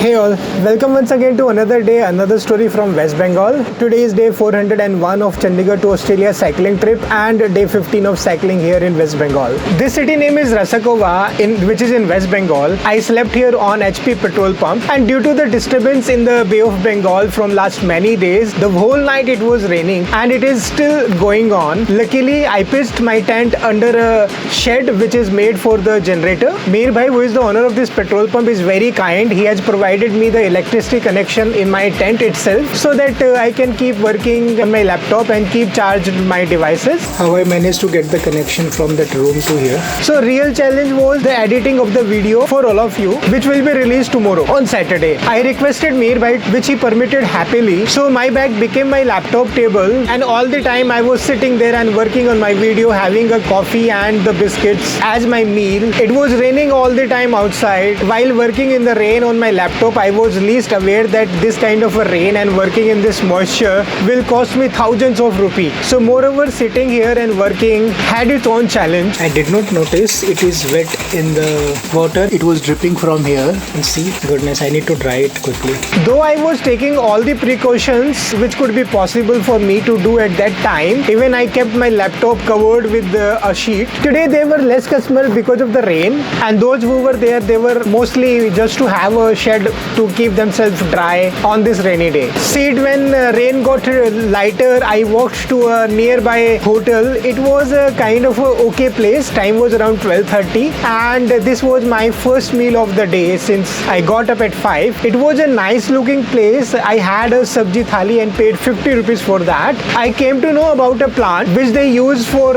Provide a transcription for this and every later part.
Hey all, welcome once again to another day, another story from West Bengal. Today is day 401 of Chandigarh to Australia cycling trip and day 15 of cycling here in West Bengal. This city name is Rasakova, which is in West Bengal. I slept here on HP petrol pump, and due to the disturbance in the Bay of Bengal from last many days, the whole night it was raining and it is still going on. Luckily, I pitched my tent under a shed which is made for the generator. Mir Bhai, who is the owner of this petrol pump, is very kind. He has provided me the electricity connection in my tent itself so that I can keep working on my laptop and keep charged my devices. How I managed to get the connection from that room to here. So real challenge was the editing of the video for all of you, which will be released tomorrow on Saturday. I requested Mir Bhai, which he permitted happily. So my bag became my laptop table, and all the time I was sitting there and working on my video, having a coffee and the biscuits as my meal. It was raining all the time outside. While working in the rain on my laptop, I was least aware that this kind of a rain and working in this moisture will cost me thousands of rupees. So moreover, sitting here and working had its own challenge. I did not notice it is wet in the water. It was dripping from here. And see, goodness, I need to dry it quickly. Though I was taking all the precautions which could be possible for me to do at that time, even I kept my laptop covered with a sheet. Today there were less customers because of the rain, and those who were there, they were mostly just to have a shed to keep themselves dry on this rainy day. See, when rain got lighter, I walked to a nearby hotel. It was a kind of a okay place. Time was around 12:30, and this was my first meal of the day since I got up at 5. It was a nice looking place. I had a sabji thali and paid 50 rupees for that. I came to know about a plant which they use for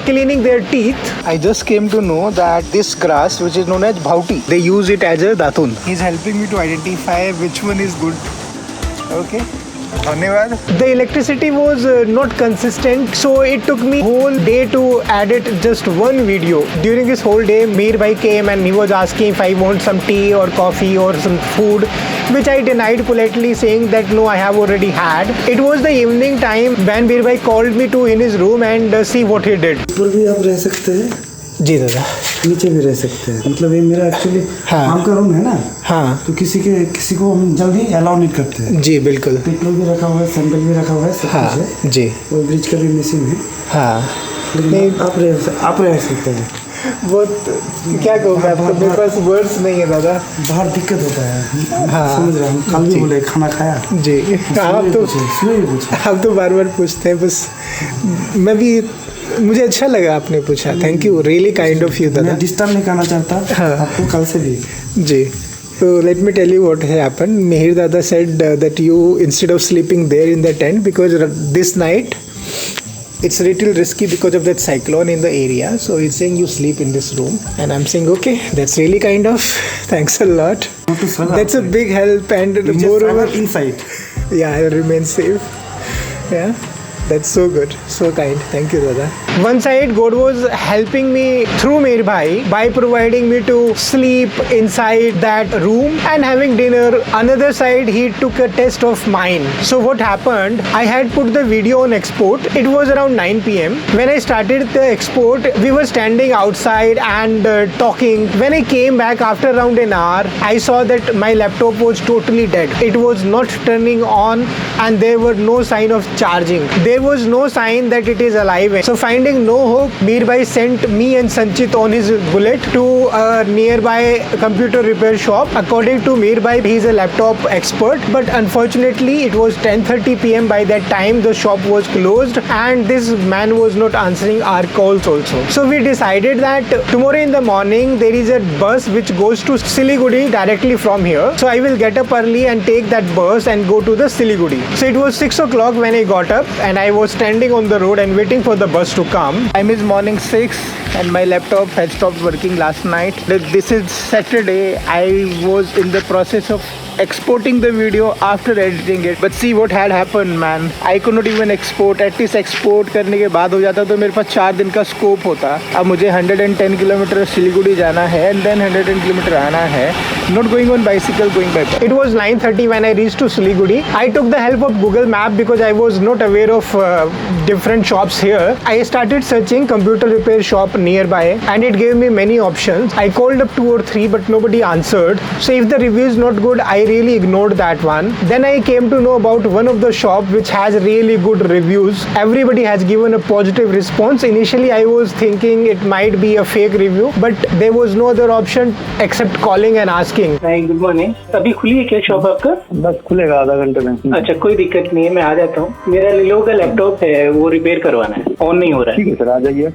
cleaning their teeth. I just came to know that this grass, which is known as bhauti, they use it as a datun. He's helping me to identify which one is good. Okay. The electricity was not consistent, so it took me whole day to edit just one video. During this whole day, Mir Bhai came and he was asking if I want some tea or coffee or some food, which I denied politely, saying that no, I have already had. It was the evening time when Mir Bhai called me to in his room and see what he did. जी दादा, नीचे भी रह सकते हैं. मतलब ये मेरा actually काम का रूम है ना. हाँ, तो किसी को हम जल्दी अलाउ नहीं करते हैं. जी बिल्कुल. पेट्रोल भी रखा हुआ है, सैंपल भी रखा हुआ है, सब कुछ है. जी. और ब्रिज का भी मशीन है. हाँ, लेकिन आप रह सकते हैं. बहुत क्या कहूँगा आपको, मेरे पास वर्ड्स नहीं है दादा. बाहर दिक्कत होता है. हाँ, समझ रहे हैं. कल भी बोले खाना खाया. जी. आप तो बार बार पूछते हैं. बस मैं भी, मुझे अच्छा लगा आपने पूछा. Thank you, really kind of you दादा. डिस्टर्ब नहीं करना चाहता. हाँ. आपको कल से भी. जी. So let me tell you what happened. Mihir Dada said that you, instead of sleeping there in the tent, because this night it's a little risky because of that cyclone in the area, so he's saying you sleep in this room, and I'm saying okay, that's really kind of, thanks a lot. That's a big help, and moreover inside. Yeah, I'll remain safe. Yeah. That's so good, so kind. Thank you, Dada. One side, God was helping me through Mir Bhai by providing me to sleep inside that room and having dinner. Another side, he took a test of mine. So what happened, I had put the video on export. It was around 9 p.m. When I started the export, we were standing outside and talking. When I came back after around an hour, I saw that my laptop was totally dead. It was not turning on and there were no sign of charging. There was no sign that it is alive. So finding no hope, Mir Bhai sent me and Sanchit on his bullet to a nearby computer repair shop. According to Mir Bhai, he is a laptop expert, but unfortunately it was 10:30 p.m. by that time. The shop was closed and this man was not answering our calls also. So we decided that tomorrow in the morning there is a bus which goes to Siliguri directly from here. So I will get up early and take that bus and go to the Siliguri. So it was 6 o'clock when I got up, and I was standing on the road and waiting for the bus to come. Time is morning 6 and my laptop had stopped working last night. This is Saturday. I was in the process of exporting the video after editing it. But see what had happened, man. I could not even export. At least export करने के बाद हो जाता तो मेरे पास 4 दिन का scope होता. अब मुझे 110 किलोमीटर सिलीगुड़ी जाना है and then 110 किलोमीटर आना है. Not going on bicycle, going by bike. It was 9:30 when I reached to Siliguri. I took the help of Google Map because I was not aware of different shops here. I started searching computer repair shop nearby and it gave me many options. I called up 2 or 3 but nobody answered. So if the review is not good, I really ignored that one. Then I came to know about one of the shop which has really good reviews. Everybody has given a positive response. Initially I was thinking it might be a fake review, but there was no other option except calling and asking. Hi good morning. अभी खुली है क्या shop आपका? बस खुलेगा आधा घंटे में. अच्छा कोई दिक्कत नहीं है, मैं आ जाता हूँ. मेरा लिलो का लैपटॉप है वो रिपेयर करवाना है, ऑन नहीं हो रहा है. ठीक है सर, आ जाइए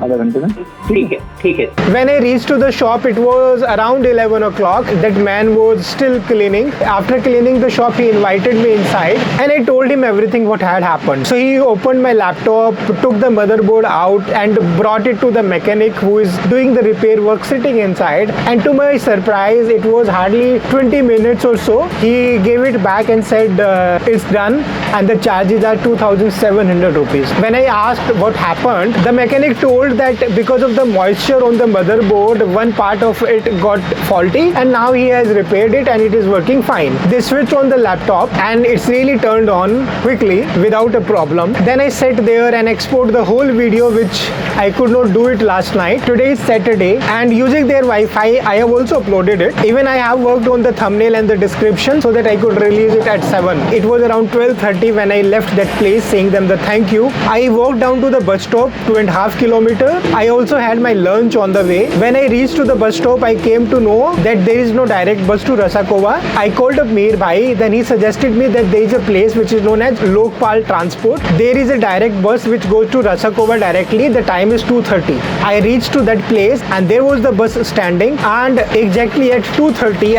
आधा घंटे में. ठीक है ठीक है. When I reached to the shop, it was around 11 o'clock. That man was still cleaning. After cleaning the shop, he invited me inside and I told him everything what had happened. So he opened my laptop, took the motherboard out and brought it to the mechanic who is doing the repair work sitting inside. And to my surprise, it was hardly 20 minutes or so. He gave it back and said it's done and the charges are 2,700 rupees. When I asked what happened, the mechanic told that because of the moisture on the motherboard, one part of it got faulty and now he has repaired it and it is working fine. They switched on the laptop and it's really turned on quickly without a problem. Then I sat there and export the whole video, which I could not do it last night. Today is Saturday and using their Wi-Fi, I have also uploaded it. Even I have worked on the thumbnail and the description so that I could release it at 7. It was around 12:30 when I left that place saying them the thank you. I walked down to the bus stop, 2.5 kilometers. I also had my lunch on the way. When I reached to the bus stop, I came to know that there is no direct bus to Rasakova. I called up Mir Bhai, then he suggested me that there is a place which is known as Lokpal Transport. There is a direct bus which goes to Rasakova directly. The time is 2:30. I reached to that place and there was the bus standing and exactly at 2:30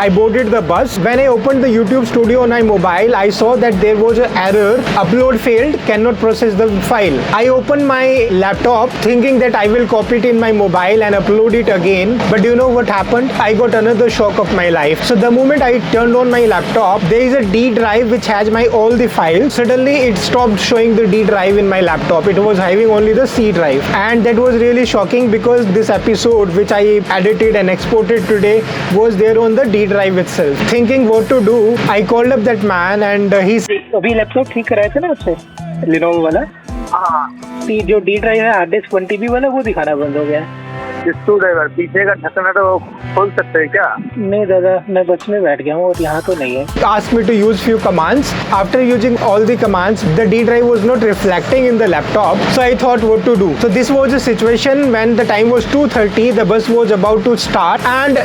I boarded the bus. When I opened the YouTube studio on my mobile, I saw that there was an error. Upload failed, cannot process the file. I opened my laptop thinking that I will copy it in my mobile and upload it again. But you know what happened? I got another shock of my life. So the moment I turned on my laptop, there is a D drive which has my all the files. Suddenly it stopped showing the D drive in my laptop. It was having only the C drive. And that was really shocking because this episode which I edited and exported today was there on the D drive itself. Thinking what to do, I called up that man and he said, अभी laptop ठीक कराया था ना आपसे, Lenovo वाला. हाँ. जो D drive है हार्ड डिस्क 1 TB वाला वो दिखाना बंद हो गया है. स्क्रू ड्राइवर पीछे का ढक्कन है तो खोल सकते हैं क्या? नहीं दादा, मैं बस में बैठ गया हूँ और यहाँ तो नहीं है. asked me to use few commands. After using all the commands, the D drive was not reflecting in the laptop. So I thought what to do. So this was a situation when the time was 2:30. The bus was about to start and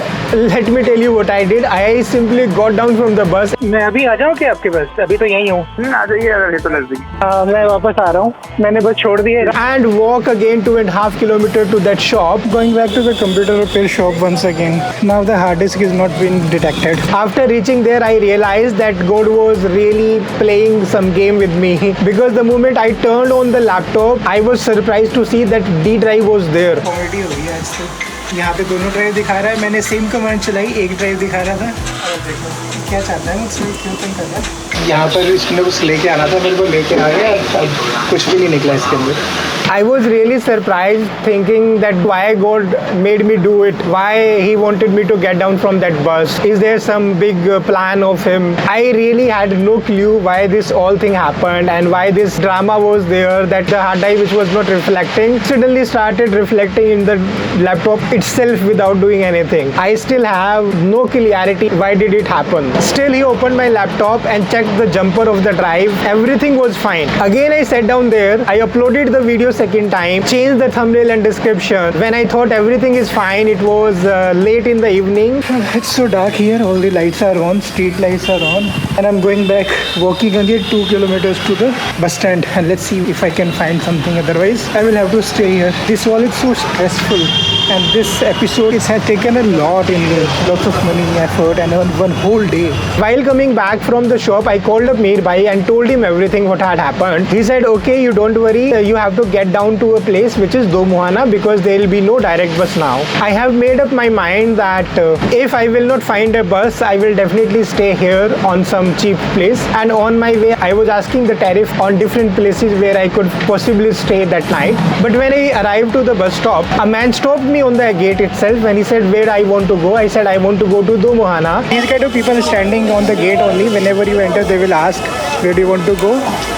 let me tell you what I did. I simply got down from the bus. मैं अभी आ जाऊँ क्या आपके बस? अभी तो यहीं हूँ. आ जाइए अगर है तो नजदीक. मैं वापस आ रहा हूँ, मैंने बस छोड़ दिया. And walk again 2.5 kilometers to that shop. Going back to the computer repair shop once again. Now the hard disk is not being detected. After reaching there, I realized that God was really playing some game with me because the moment I turned on the laptop, I was surprised to see that D drive was there. Comedy हो गई आज तो. यहाँ पे दोनों drive दिखा रहा है. मैंने सेम कमांड चलाई, एक ड्राइव दिखा रहा था. और देखो क्या चाहता है मुझसे, क्यों तुम कर रहा है. यहाँ पर इसने कुछ लेके आना था, मेरे को लेके आ गया. अब कुछ भी नहीं निकला इसके अंदर. I was really surprised thinking that why God made me do it, why he wanted me to get down from that bus. Is there some big plan of him? I really had no clue why this all thing happened and why this drama was there, that the hard drive which was not reflecting suddenly started reflecting in the laptop itself without doing anything. I still have no clarity why did it happen. Still he opened my laptop and checked the jumper of the drive. Everything was fine. Again I sat down there, I uploaded the video second time, changed the thumbnail and description. When I thought everything is fine, it was late in the evening. It's so dark here, all the lights are on, street lights are on, and I'm going back, walking again 2 kilometers to the bus stand, and let's see if I can find something. Otherwise I will have to stay here. This wall is so stressful. And this episode it has taken a lot in lots of money, effort, and one whole day. While coming back from the shop, I called up Mir Bhai and told him everything what had happened. He said, okay, you don't worry, you have to get down to a place which is Do Muhana because there will be no direct bus now. I have made up my mind that if I will not find a bus, I will definitely stay here on some cheap place. And on my way, I was asking the tariff on different places where I could possibly stay that night. But when I arrived to the bus stop, a man stopped me on the gate itself and he said, where I want to go. I said, I want to go to Do Muhana. These kind of people standing on the gate only. Whenever you enter, they will ask, where do you want to go?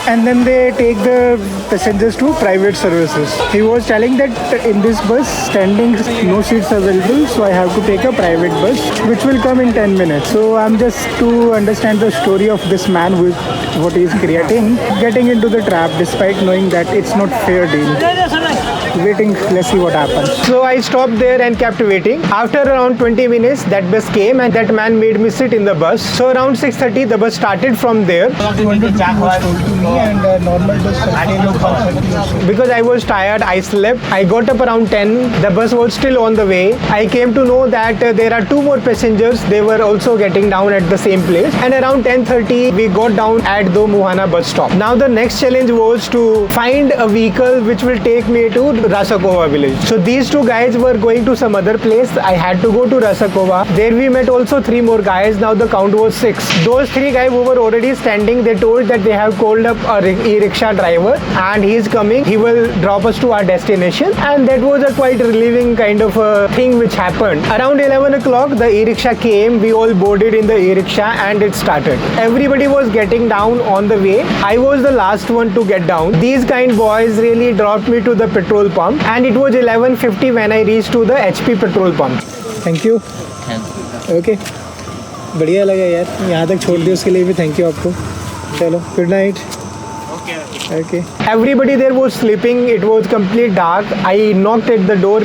And then they take the passengers to private services. He was telling that in this bus, standing, no seats available, so I have to take a private bus, which will come in 10 minutes. So I'm just to understand the story of this man with what he is creating, getting into the trap despite knowing that it's not fair deal. Waiting, let's see what happens. So I stopped there and kept waiting. After around 20 minutes, that bus came and that man made me sit in the bus. So around 6:30, the bus started from there. 200 was told to me and normal bus Because I was tired, I slept. I got up around 10. The bus was still on the way. I came to know that there are two more passengers. They were also getting down at the same place. And around 10:30, we got down at Do Muhana bus stop. Now the next challenge was to find a vehicle which will take me to Rasakova village. So these two guys were going to some other place. I had to go to Rasakova. There we met also 3 more guys. Now the count was 6. Those 3 guys who were already standing, they told that they have called up a e-rickshaw driver and he is coming. He will drop us to our destination. And that was a quite relieving kind of a thing which happened. Around 11 o'clock, the e-rickshaw came. We all boarded in the e-rickshaw and it started. Everybody was getting down on the way. I was the last one to get down. These kind boys really dropped me to the petrol pump and it was 11:50 when I reached to the HP petrol pump. Thank you okay बढ़िया लगा यार यहाँ तक छोड़ दिया उसके लिए भी थैंक यू आपको चलो good night okay Everybody there was sleeping. It was complete dark. I knocked at the door.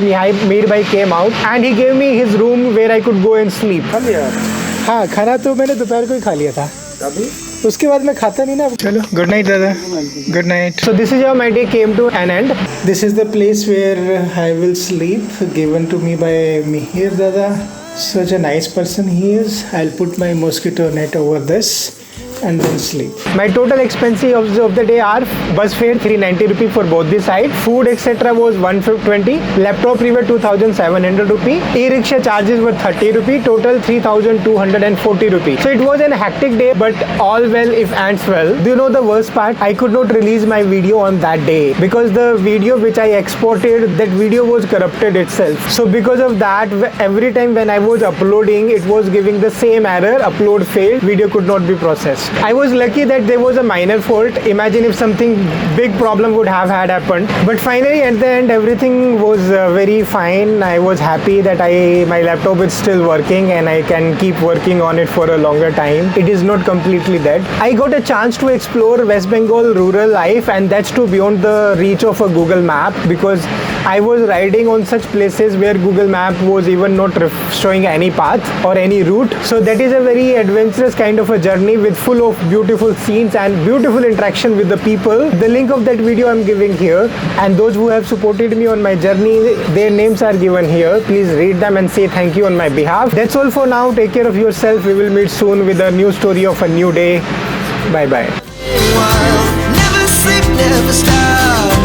Mir Bhai came out and he gave me his room where I could go and sleep. हाँ खाना तो मैंने दोपहर को ही खा लिया था उसके बाद मैं खाता नहीं ना चलो गुड नाइट दादा good night So this is how my day came to an end. This is the place where I will sleep, given to me by Mihir Dada. Such a nice person he is. I'll put my mosquito net over this and then sleep. My total expenses of the day are bus fare 390 rupee for both the side, food etc. was 120, laptop fee 2700 rupee, e-rickshaw charges were 30 rupee, total 3240 rupee. So it was an hectic day, but all well if ends well. Do you know the worst part? I could not release my video on that day because the video which I exported, that video was corrupted itself. So because of that, every time when I was uploading, it was giving the same error, upload failed, video could not be processed. I was lucky that there was a minor fault. Imagine if something big problem would have had happened. But finally at the end everything was very fine. I was happy that my laptop is still working and I can keep working on it for a longer time. It is not completely dead. I got a chance to explore West Bengal rural life and that's too beyond the reach of a Google map because I was riding on such places where Google map was even not showing any path or any route. So that is a very adventurous kind of a journey with full of beautiful scenes and beautiful interaction with the people. The link of that video I'm giving here, and those who have supported me on my journey, their names are given here. Please read them and say thank you on my behalf. That's all for now. Take care of yourself. We will meet soon with a new story of a new day. Bye bye. Never sleep, never stop.